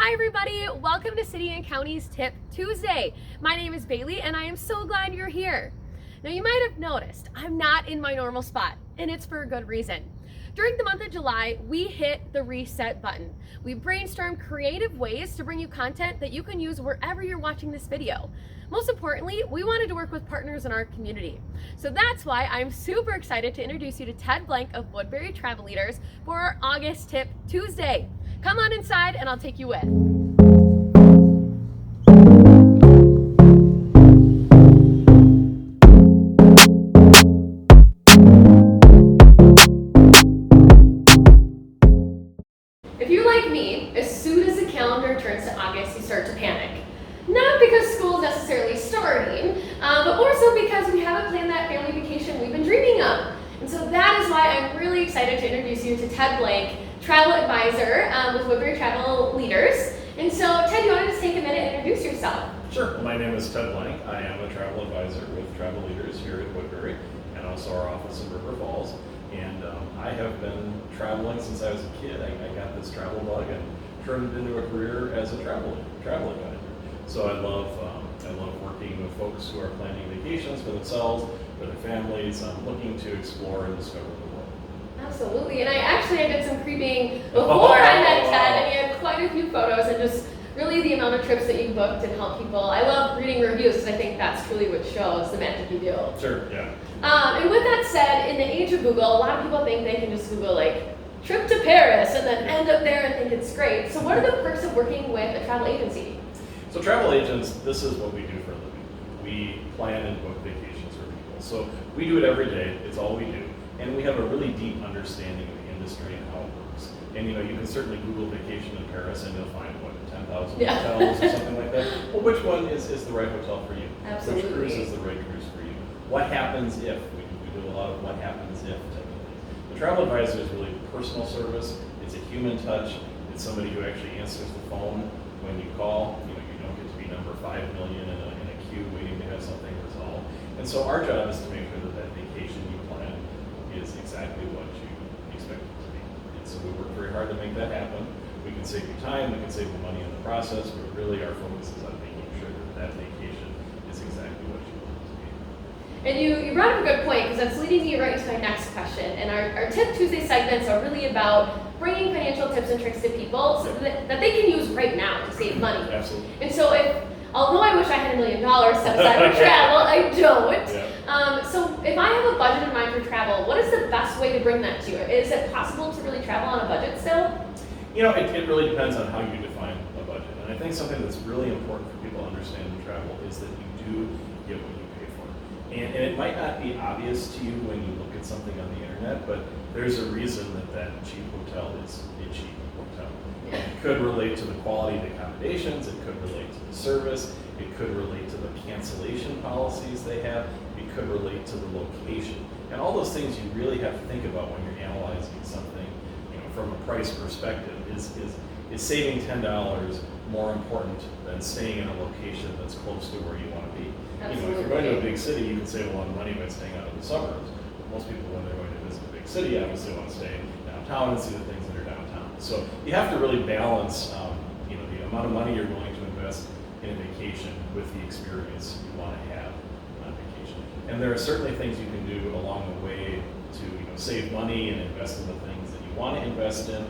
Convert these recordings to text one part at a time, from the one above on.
Hi everybody, welcome to City and County's Tip Tuesday. My name is Bailey and I am so glad you're here. Now you might have noticed I'm not in my normal spot, and it's for a good reason. During the month of July, we hit the reset button. We brainstormed creative ways to bring you content that you can use wherever you're watching this video. Most importantly, we wanted to work with partners in our community. So that's why I'm super excited to introduce you to Ted Blank of Woodbury Travel Leaders for our August Tip Tuesday. Come on inside and I'll take you with. If you're like me, as soon as the calendar turns to August, you start to panic. Not because school is necessarily starting, but more so because we haven't planned that family vacation we've been dreaming of. And so that is why I'm really excited to introduce you to Ted Blank, Travel Advisor with Woodbury Travel Leaders. And so, Ted, you want to just take a minute and introduce yourself? Sure. My name is Ted Blank. I am a travel advisor with Travel Leaders here at Woodbury and also our office in River Falls. And I have been traveling since I was a kid. I got this travel bug and turned it into a career as a travel advisor. So I love working with folks who are planning vacations for themselves, for their families, looking to explore and discover the world. Absolutely, and I did some creeping before I met Ted, and he had quite a few photos and just really the amount of trips that you booked and helped people. I love reading reviews because I think that's truly what shows the magic you do. Sure, yeah. And with that said, in the age of Google, a lot of people think they can just Google like trip to Paris and then end up there and think it's great. So what are the perks of working with a travel agency? So travel agents, this is what we do for a living. We plan and book vacations for people. So we do it every day. It's all we do. And we have a really deep understanding of the industry and how it works. And you can certainly Google vacation in Paris and you'll find 10,000 hotels or something like that. Well, which one is the right hotel for you? Absolutely. Which cruise is the right cruise for you? What happens if? We do a lot of what happens if type of things. The travel advisor is really personal service. It's a human touch. It's somebody who actually answers the phone when you call. You don't get to be number 5 million in a queue waiting to have something resolved. And so our job is to make sure that vacation you plan is exactly what you expect it to be. And so we work very hard to make that happen. We can save you time, we can save you money in the process, but really our focus is on making sure that vacation is exactly what you want it to be. And you brought up a good point, because that's leading me right into my next question. And our Tip Tuesday segments are really about bringing financial tips and tricks to people so that they can use right now to save money. Absolutely. And so although I wish I had $1 million set aside for travel, I don't. Yeah. So if I have a budget in mind for travel, what is the best way to bring that to you? Is it possible to really travel on a budget still? It really depends on how you define a budget. And I think something that's really important for people to understand in travel is that you do get what you pay for. And it might not be obvious to you when you look at something on the internet, but there's a reason that cheap hotel is a cheap hotel. It could relate to the quality of the accommodations, it could relate to the service, it could relate to the cancellation policies they have, it could relate to the location. And all those things you really have to think about when you're analyzing something from a price perspective. Is saving $10 more important than staying in a location that's close to where you want to be? Absolutely. If you're going to a big city, you can save a lot of money by staying out of the suburbs. But most people, when they're going to visit a big city, obviously want to stay downtown and see the things that are downtown. So you have to really balance, the amount of money you're willing to invest in a vacation with the experience you want to have on vacation. And there are certainly things you can do along the way to save money and invest in the things that you want to invest in,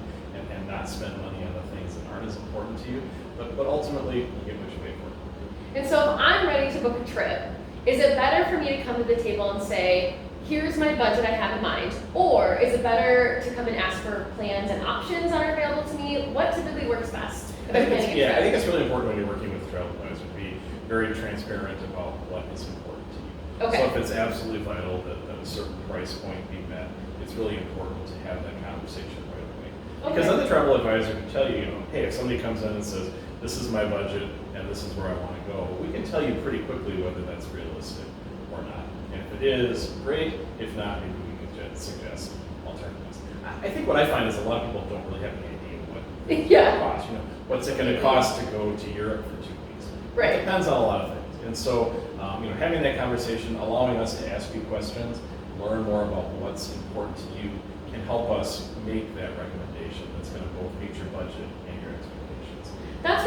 and not spend money on the things that aren't as important to you. But ultimately, you get what you pay for. And so if I'm ready to book a trip, is it better for me to come to the table and say, here's my budget I have in mind? Or is it better to come and ask for plans and options that are available to me? What typically works best? I think it's really important when you're working with a travel advisor to be very transparent about what is important to you. Okay. So if it's absolutely vital that a certain price point be met, it's really important to have that conversation right away. Okay. Because then the travel advisor can tell you, hey, if somebody comes in and says, this is my budget and this is where I want to go, we can tell you pretty quickly whether that's realistic or not. And if it is, great. If not, maybe we can suggest alternatives. I think what I find is a lot of people don't really have any idea what it costs. What's it going to cost to go to Europe for 2 weeks? Right. It depends on a lot of things. And so, having that conversation, allowing us to ask you questions, learn more about what's important to you, can help us make that recommendation that's going to both meet your budget and your expectations. That's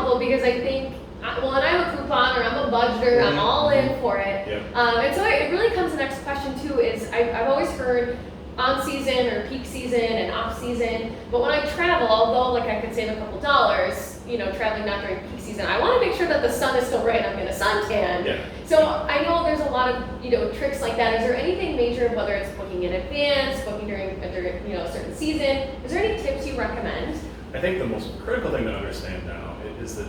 helpful because I think, well, and I'm a couponer, I'm a budgeter, I'm all in for it. Yep. And so it really comes to the next question too is I've always heard on season or peak season and off season, but when I travel, although like I could save a couple dollars, you know, traveling not during peak season, I want to make sure that the sun is still bright and I'm going to suntan. Yeah. So I know there's a lot of, you know, tricks like that. Is there anything major, whether it's booking in advance, booking during you know, a certain season? Is there any tips you recommend? I think the most critical thing to understand now is that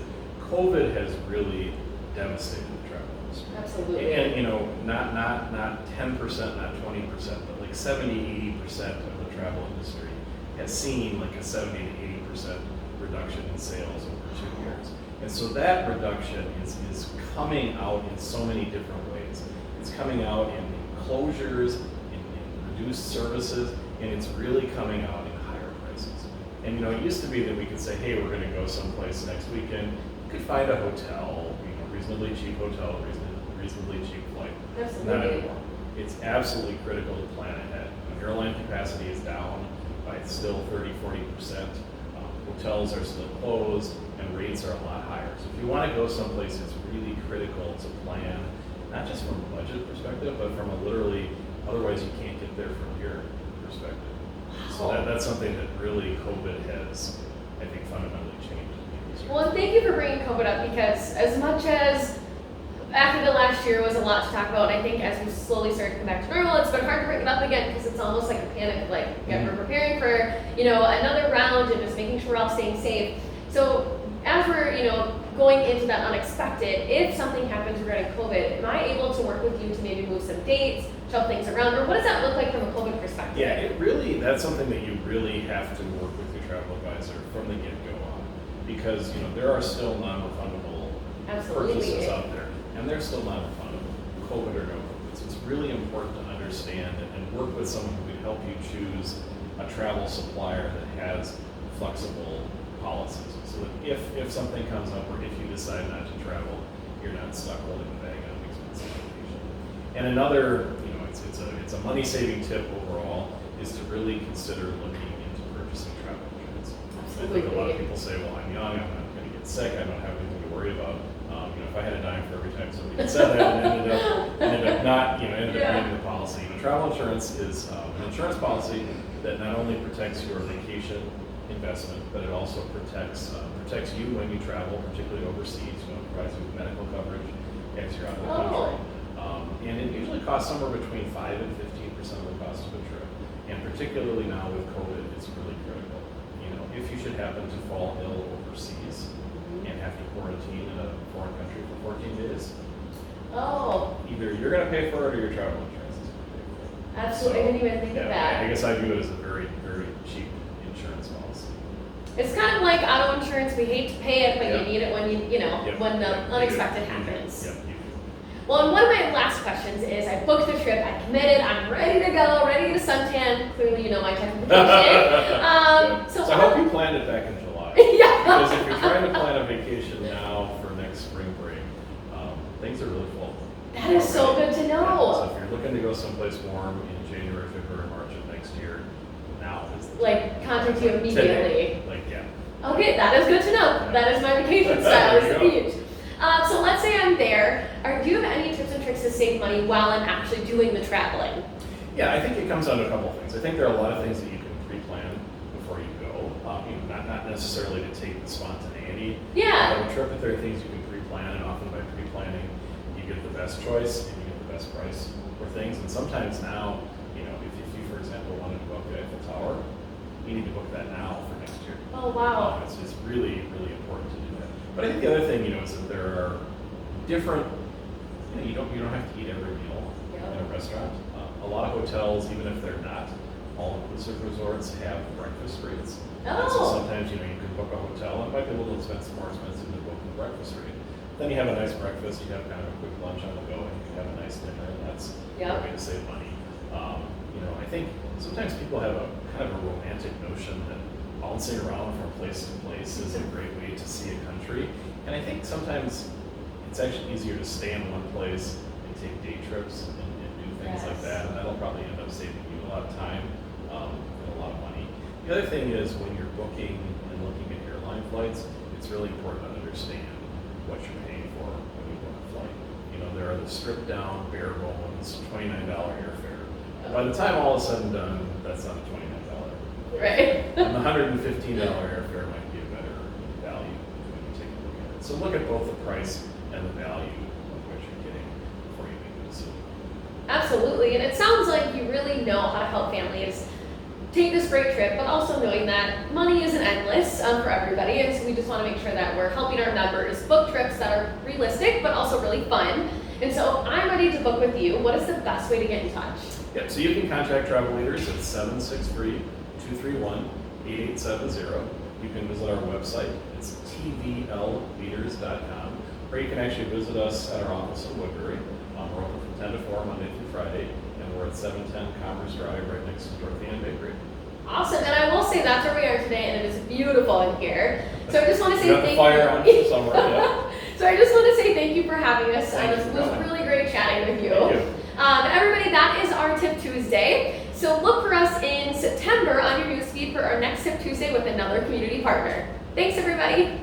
COVID has really devastated the travel industry. Absolutely. And you know, not 10%, not 20%, but like 70-80% of the travel industry has seen like a 70 to 80% reduction in sales over 2 years. And so that reduction is coming out in so many different ways. It's coming out in closures, in reduced services, and it's really coming out in higher prices. And you know, it used to be that we could say, hey, we're going to go someplace next weekend. You could find a hotel, you know, reasonably cheap hotel, reasonably cheap flight. Absolutely. Not anymore. It's absolutely critical to plan ahead. Airline capacity is down by still 30-40%. Hotels are still closed, and rates are a lot higher. So if you want to go someplace, it's really critical to plan, not just from a budget perspective, but from a literally, otherwise you can't get there from your perspective. So that's something that really COVID has, I think, fundamentally changed the industry. Well, and thank you for bringing COVID up because as much as after the last year was a lot to talk about, I think as we slowly started to come back to normal, it's been hard to bring it up again because it's almost like a panic, like we're preparing for, you know, another round and just making sure we're all staying safe. So as we're, you know, going into that unexpected, if something happens regarding COVID, am I able to work with you to maybe move some dates, shuffle things around, or what does that look like from a COVID perspective? Yeah, that's something that you really have to work with your travel advisor from the get-go on, because you know there are still non-refundable purchases out there, and they're still non-refundable, COVID or no COVID. So it's really important to understand and work with someone who can help you choose a travel supplier that has flexible policies, so that if something comes up or if you decide not to travel, you're not stuck holding the bag on an expensive vacation. And another, you know, it's a money-saving tip overall is to really consider looking into purchasing travel insurance. Absolutely. I think a lot of people say, well, I'm young, I'm not going to get sick, I don't have anything to worry about. You know, if I had a dime for every time somebody said that and ended up not, you know, ended up getting the policy. You know, travel insurance is an insurance policy that not only protects your vacation investment, but it also protects you when you travel, particularly overseas. You know, it provides you with medical coverage as you're out of the country. And it usually costs somewhere between 5 and 15% of the cost of a trip. And particularly now with COVID, it's really critical. You know, if you should happen to fall ill overseas and have to quarantine in a foreign country for 14 days, either you're going to pay for it or your travel insurance is going to pay for it. Absolutely, I didn't even think of that. I guess I view it as a very, very cheap insurance policy. It's kind of like auto insurance. We hate to pay it, but you need it when when the unexpected happens. Yep, you do. Well, and one of my last questions is, I booked the trip, I committed, I'm ready to go, ready to suntan. Clearly, you know my type of vacation. So I hope you planned it back in July. Yeah. Because if you're trying to plan a vacation now for next spring break, things are really full. That is so good to know. So if you're looking to go someplace warm in January, February, March of next year, now is the time. Contact you immediately. Today. Okay, that is good to know. That is my vacation style, is the beach. So let's say I'm there. Do you have any tips and tricks to save money while I'm actually doing the traveling? Yeah, I think it comes down to a couple of things. I think there are a lot of things that you can pre-plan before you go. Not necessarily to take the spontaneity of a trip, but there are things you can pre-plan, and often by pre-planning, you get the best choice and you get the best price for things. And sometimes now, you know, if you, for example, wanted to go up the Eiffel Tower, you need to book that now for next year. Oh, wow. It's really, really important to do that. But I think the other thing, you know, is that there are different, you don't have to eat every meal in a restaurant. A lot of hotels, even if they're not all-inclusive resorts, have breakfast rates. And so sometimes, you know, you can book a hotel, and it might be a little expensive, more expensive to book the breakfast rate. Then you have a nice breakfast, you have kind of a quick lunch on the go, and you can have a nice dinner, and that's a way to save money. You know, I think sometimes people have a kind of a romantic notion that bouncing around from place to place is a great way to see a country. And I think sometimes it's actually easier to stay in one place and take day trips and do things like that. And that'll probably end up saving you a lot of time and a lot of money. The other thing is when you're booking and looking at airline flighs, it's really important to understand what you're paying for when you book a flight. You know, there are the stripped down, bare bones, $29 airfare. By the time all is said and done, that's not a $29. Right. And the $115 airfare might be a better value when you take a look at it. So look at both the price and the value of what you're getting before you make the decision. Absolutely, and it sounds like you really know how to help families take this great trip, but also knowing that money isn't endless for everybody, and so we just want to make sure that we're helping our members book trips that are realistic, but also really fun. And so if I'm ready to book with you, what is the best way to get in touch? Yep, so you can contact Travel Leaders at 763-231-8870. You can visit our website, it's tvlleaders.com, or you can actually visit us at our office in Woodbury. We're open from 10 to 4 Monday through Friday, and we're at 710 Commerce Drive right next to Dorothy Ann Bakery. Awesome, and I will say that's where we are today, and it is beautiful in here. So I just want to say thank you. Fire on somewhere, yeah. So I just want to say thank you for having us. Thank It you was for really great chatting with you. Thank you. Everybody, that is our Tip Tuesday. So look for us in September on your newsfeed for our next Tip Tuesday with another community partner. Thanks, everybody.